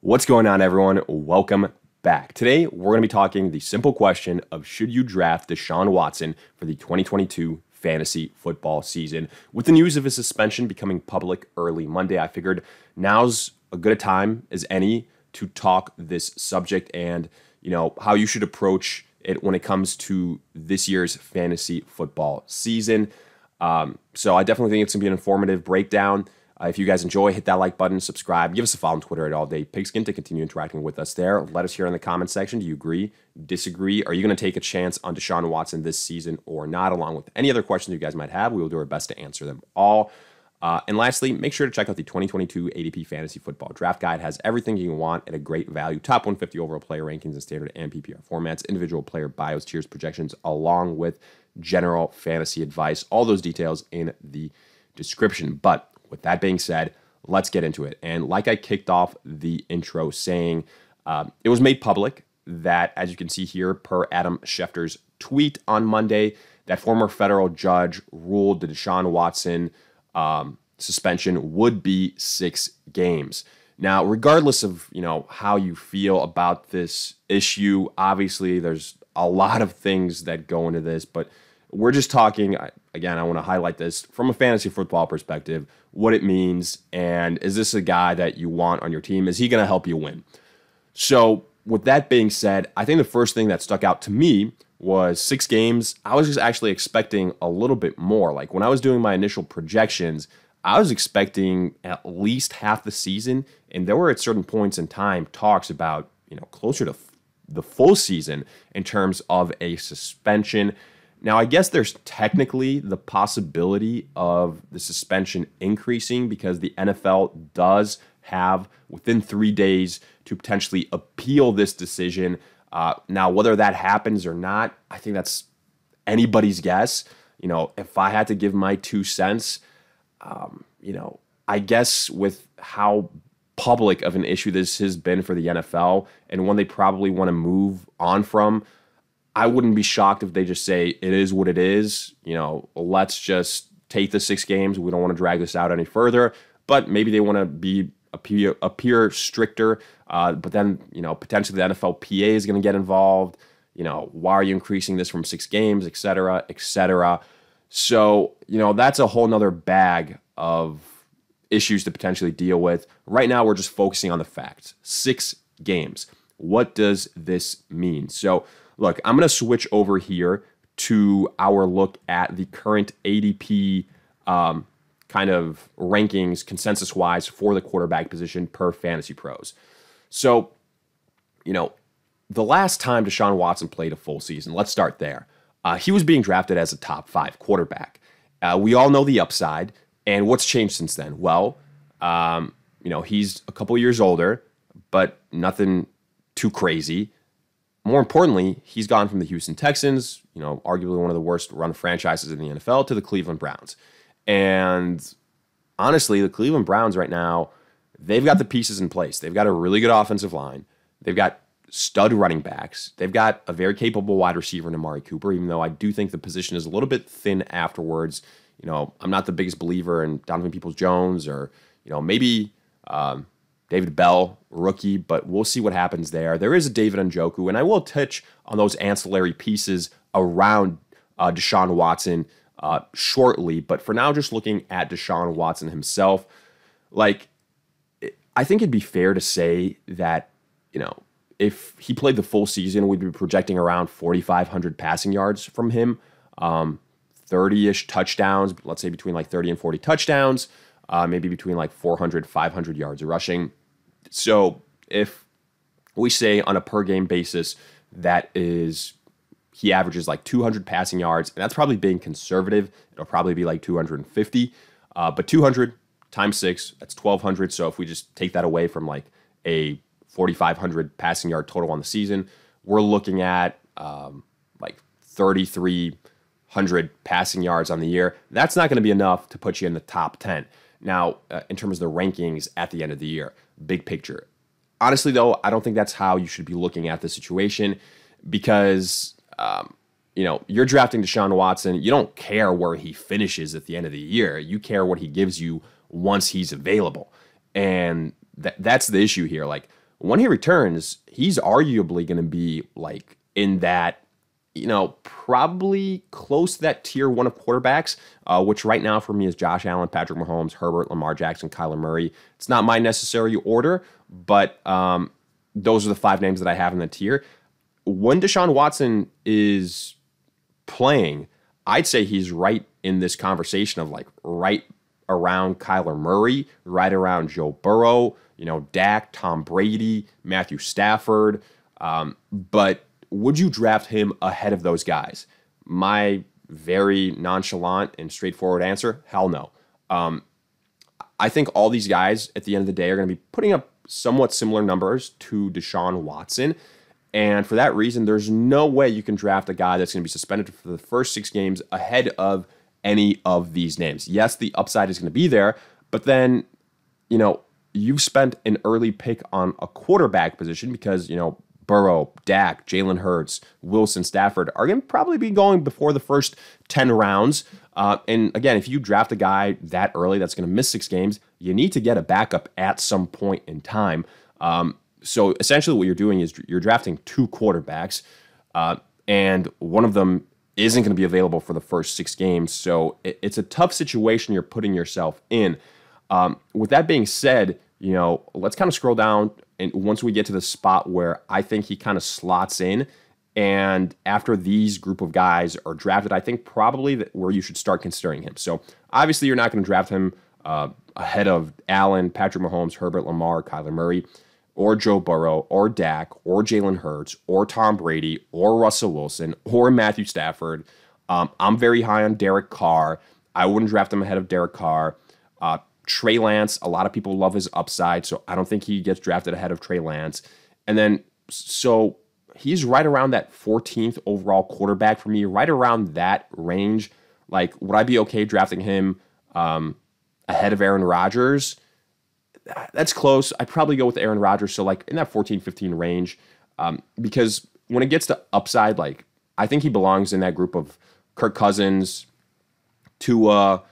What's going on, everyone? Welcome back. Today, we're going to be talking the simple question of should you draft Deshaun Watson for the 2022 fantasy football season? With the news of his suspension becoming public early Monday, I figured now's a good a time as any to talk this subject and, how you should approach it when it comes to this year's fantasy football season. So I definitely think it's going to be an informative breakdown. If you guys enjoy, hit that like button, subscribe, give us a follow on Twitter at All Day Pigskin to continue interacting with us there. Let us hear in the comment section. Do you agree, disagree? Are you going to take a chance on Deshaun Watson this season or not? Along with any other questions you guys might have, we will do our best to answer them all. And lastly, make sure to check out the 2022 ADP Fantasy Football Draft Guide. It has everything you want at a great value. Top 150 overall player rankings in standard and PPR formats, individual player bios, tiers, projections, along with general fantasy advice. All those details in the description. But with that being said, let's get into it. And like I kicked off the intro saying, it was made public that, as you can see here, per Adam Schefter's tweet on Monday, that former federal judge ruled the Deshaun Watson suspension would be 6 games. Now, regardless of how you feel about this issue, obviously there's a lot of things that go into this, but we're just talking, again, I want to highlight this from a fantasy football perspective, what it means, and is this a guy that you want on your team? Is he going to help you win? So with that being said, I think the first thing that stuck out to me was 6 games. I was just actually expecting a little bit more. Like when I was doing my initial projections, I was expecting at least half the season, and there were at certain points in time talks about, closer to the full season in terms of a suspension. Now, I guess there's technically the possibility of the suspension increasing because the NFL does have within 3 days to potentially appeal this decision. Now, whether that happens or not, I think that's anybody's guess. If I had to give my 2 cents, I guess with how public of an issue this has been for the NFL and one they probably want to move on from, I wouldn't be shocked if they just say it is what it is. Let's just take the 6 games. We don't want to drag this out any further. But maybe they want to appear stricter. But then, potentially the NFLPA is going to get involved. Why are you increasing this from 6 games, et cetera, et cetera. So, that's a whole nother bag of issues to potentially deal with. Right now, we're just focusing on the facts. 6 games. What does this mean? So, look, I'm going to switch over here to our look at the current ADP kind of rankings consensus-wise for the quarterback position per Fantasy Pros. So, the last time Deshaun Watson played a full season, let's start there. He was being drafted as a top 5 quarterback. We all know the upside, and what's changed since then? Well, he's a couple years older, but nothing too crazy. More importantly, he's gone from the Houston Texans, arguably one of the worst run franchises in the NFL, to the Cleveland Browns. And honestly, the Cleveland Browns right now, they've got the pieces in place. They've got a really good offensive line. They've got stud running backs. They've got a very capable wide receiver in Amari Cooper, even though I do think the position is a little bit thin afterwards. I'm not the biggest believer in Donovan Peoples-Jones or, maybe David Bell, rookie, but we'll see what happens there. There is a David Njoku, and I will touch on those ancillary pieces around Deshaun Watson shortly. But for now, just looking at Deshaun Watson himself, I think it'd be fair to say that, if he played the full season, we'd be projecting around 4,500 passing yards from him, 30-ish touchdowns, let's say between 30 and 40 touchdowns, maybe between 400, 500 yards rushing. So if we say on a per game basis, he averages 200 passing yards, and that's probably being conservative. It'll probably be 250, but 200 times 6, that's 1,200. So if we just take that away from a 4,500 passing yard total on the season, we're looking at 3,300 passing yards on the year. That's not going to be enough to put you in the top 10. Now, in terms of the rankings at the end of the year, big picture. Honestly, though, I don't think that's how you should be looking at the situation because, you're drafting Deshaun Watson. You don't care where he finishes at the end of the year. You care what he gives you once he's available. And that's the issue here. when he returns, he's arguably going to be like in that, probably close to that tier one of quarterbacks, which right now for me is Josh Allen, Patrick Mahomes, Herbert, Lamar Jackson, Kyler Murray. It's not my necessary order, but those are the 5 names that I have in the tier. When Deshaun Watson is playing, I'd say he's right in this conversation of like right around Kyler Murray, right around Joe Burrow, Dak, Tom Brady, Matthew Stafford. But would you draft him ahead of those guys? My very nonchalant and straightforward answer, hell no. I think all these guys at the end of the day are going to be putting up somewhat similar numbers to Deshaun Watson. And for that reason, there's no way you can draft a guy that's going to be suspended for the first 6 games ahead of any of these names. Yes, the upside is going to be there, but then, you've spent an early pick on a quarterback position because, Burrow, Dak, Jalen Hurts, Wilson, Stafford are going to probably be going before the first 10 rounds. And again, if you draft a guy that early that's going to miss 6 games, you need to get a backup at some point in time. So essentially what you're doing is you're drafting 2 quarterbacks, and one of them isn't going to be available for the first 6 games. So it's a tough situation you're putting yourself in. With that being said, let's kind of scroll down, and once we get to the spot where I think he kind of slots in, and after these group of guys are drafted, I think probably where you should start considering him. So obviously you're not going to draft him ahead of Allen, Patrick Mahomes, Herbert, Lamar, Kyler Murray, or Joe Burrow, or Dak, or Jalen Hurts, or Tom Brady, or Russell Wilson, or Matthew Stafford. I'm very high on Derek Carr. I wouldn't draft him ahead of Derek Carr. Trey Lance, a lot of people love his upside, so I don't think he gets drafted ahead of Trey Lance. And then, so he's right around that 14th overall quarterback for me, right around that range. Like, would I be okay drafting him ahead of Aaron Rodgers? That's close. I'd probably go with Aaron Rodgers, so like in that 14-15 range, because when it gets to upside, like I think he belongs in that group of Kirk Cousins, Tua.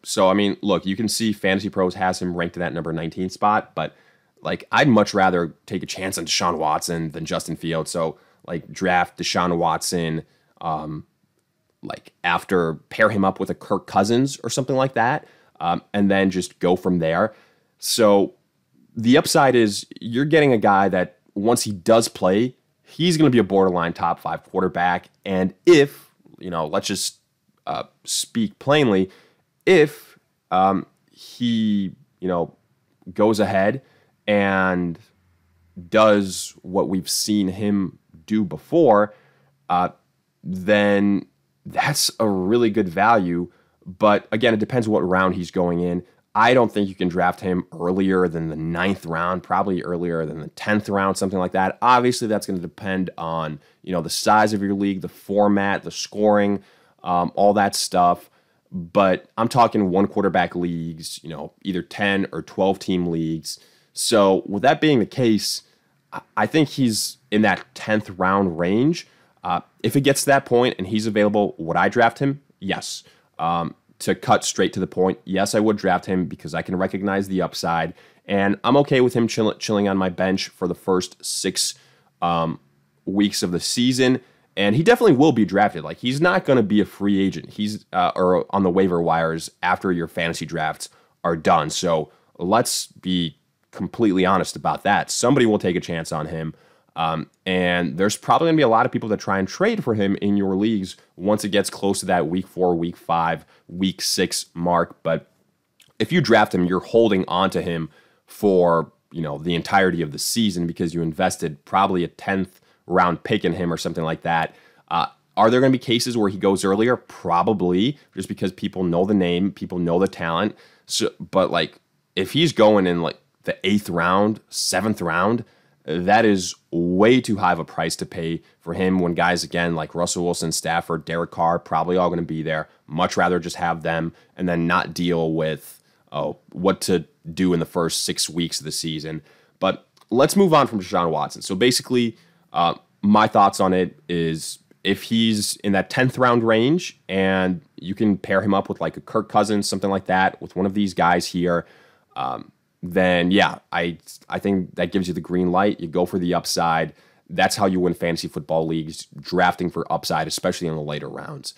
So I mean, look, you can see Fantasy Pros has him ranked in that number 19 spot, but like I'd much rather take a chance on Deshaun Watson than Justin Fields. So like draft Deshaun Watson, like after pair him up with a Kirk Cousins or something like that, and then just go from there. So the upside is you're getting a guy that once he does play, he's going to be a borderline top 5 quarterback. And if, let's just speak plainly, if he, goes ahead and does what we've seen him do before, then that's a really good value. But again, it depends what round he's going in. I don't think you can draft him earlier than the 9th round, probably earlier than the 10th round, something like that. Obviously, that's going to depend on, the size of your league, the format, the scoring, all that stuff. But I'm talking 1 quarterback leagues, either 10 or 12 team leagues. So with that being the case, I think he's in that 10th round range. If it gets to that point and he's available, would I draft him? Yes. To cut straight to the point, yes, I would draft him because I can recognize the upside, and I'm okay with him chilling on my bench for the first 6 weeks of the season. And he definitely will be drafted. Like, he's not going to be a free agent. He's or on the waiver wires after your fantasy drafts are done. So let's be completely honest about that. Somebody will take a chance on him. And there's probably going to be a lot of people that try and trade for him in your leagues once it gets close to that week 4, week 5, week 6 mark. But if you draft him, you're holding on to him for, the entirety of the season because you invested probably a 10th round pick in him or something like that. Are there going to be cases where he goes earlier? Probably, just because people know the name, people know the talent. So, but like if he's going in like the 8th round, 7th round, that is way too high of a price to pay for him when guys, again, like Russell Wilson, Stafford, Derek Carr, probably all going to be there. Much rather just have them and then not deal with what to do in the first 6 weeks of the season. But let's move on from Deshaun Watson. So basically, my thoughts on it is if he's in that 10th round range and you can pair him up with like a Kirk Cousins, something like that, with one of these guys here, then yeah, I think that gives you the green light. You go for the upside. That's how you win fantasy football leagues, drafting for upside, especially in the later rounds.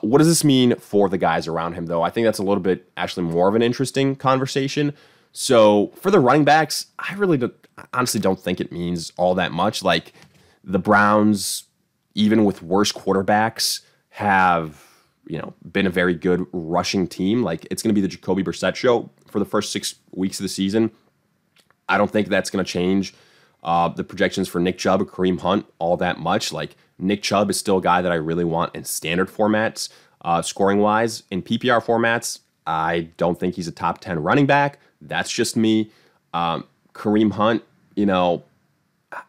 What does this mean for the guys around him, though? I think that's a little bit actually more of an interesting conversation. So for the running backs, I honestly don't think it means all that much. Like the Browns, even with worse quarterbacks, have been a very good rushing team. Like it's going to be the Jacoby Brissett show for the first 6 weeks of the season. I don't think that's going to change the projections for Nick Chubb or Kareem Hunt all that much. Like Nick Chubb is still a guy that I really want in standard formats, scoring wise. In PPR formats, I don't think he's a top 10 running back. That's just me. Kareem Hunt,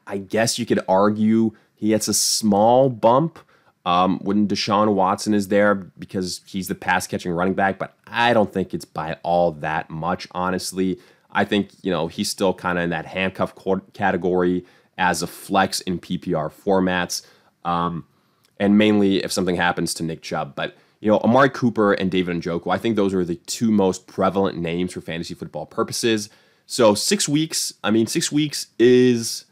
I guess you could argue he gets a small bump when Deshaun Watson is there because he's the pass-catching running back, but I don't think it's by all that much, honestly. I think, he's still kind of in that handcuff category as a flex in PPR formats, and mainly if something happens to Nick Chubb. But, Amari Cooper and David Njoku, I think those are the two most prevalent names for fantasy football purposes. So 6 weeks, 6 weeks is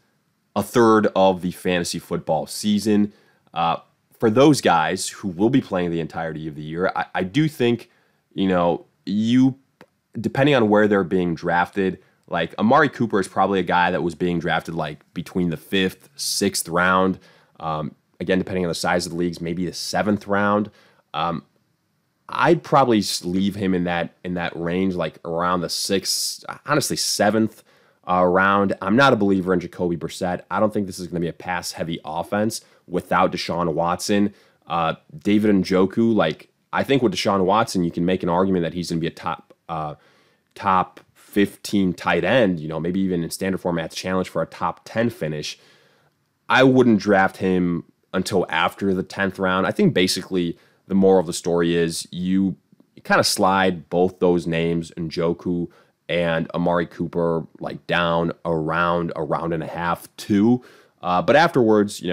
a third of the fantasy football season. For those guys who will be playing the entirety of the year, I do think, you, depending on where they're being drafted, like Amari Cooper is probably a guy that was being drafted like between the 5th, 6th round. Again, depending on the size of the leagues, maybe the 7th round. I'd probably leave him in that range, like around the 6th, honestly 7th round. I'm not a believer in Jacoby Brissett. I don't think this is going to be a pass-heavy offense without Deshaun Watson. David Njoku, like I think with Deshaun Watson, you can make an argument that he's going to be a top 15 tight end. Maybe even in standard formats, challenge for a top 10 finish. I wouldn't draft him until after the 10th round. I think basically the moral of the story is you kind of slide both those names, Njoku and Amari Cooper, like down around a round and a half, 2. But afterwards,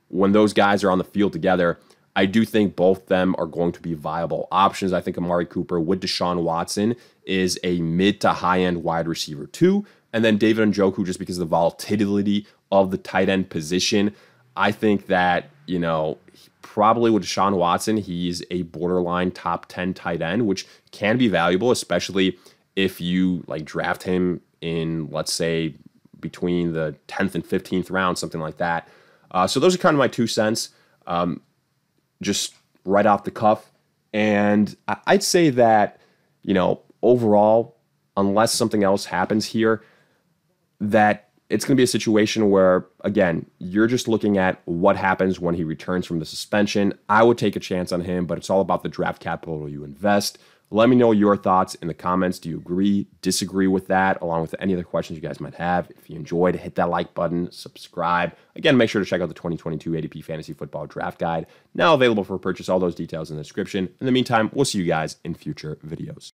when those guys are on the field together, I do think both them are going to be viable options. I think Amari Cooper with Deshaun Watson is a mid to high end wide receiver 2. And then David Njoku, just because of the volatility of the tight end position, I think that, probably with Deshaun Watson, he's a borderline top 10 tight end, which can be valuable, especially if you like draft him in, let's say, between the 10th and 15th round, something like that. So those are kind of my 2 cents, just right off the cuff. And I'd say that, overall, unless something else happens here, that it's going to be a situation where, again, you're just looking at what happens when he returns from the suspension. I would take a chance on him, but it's all about the draft capital you invest. Let me know your thoughts in the comments. Do you agree, disagree with that, along with any other questions you guys might have? If you enjoyed, hit that like button, subscribe. Again, make sure to check out the 2022 ADP Fantasy Football Draft Guide, now available for purchase. All those details in the description. In the meantime, we'll see you guys in future videos.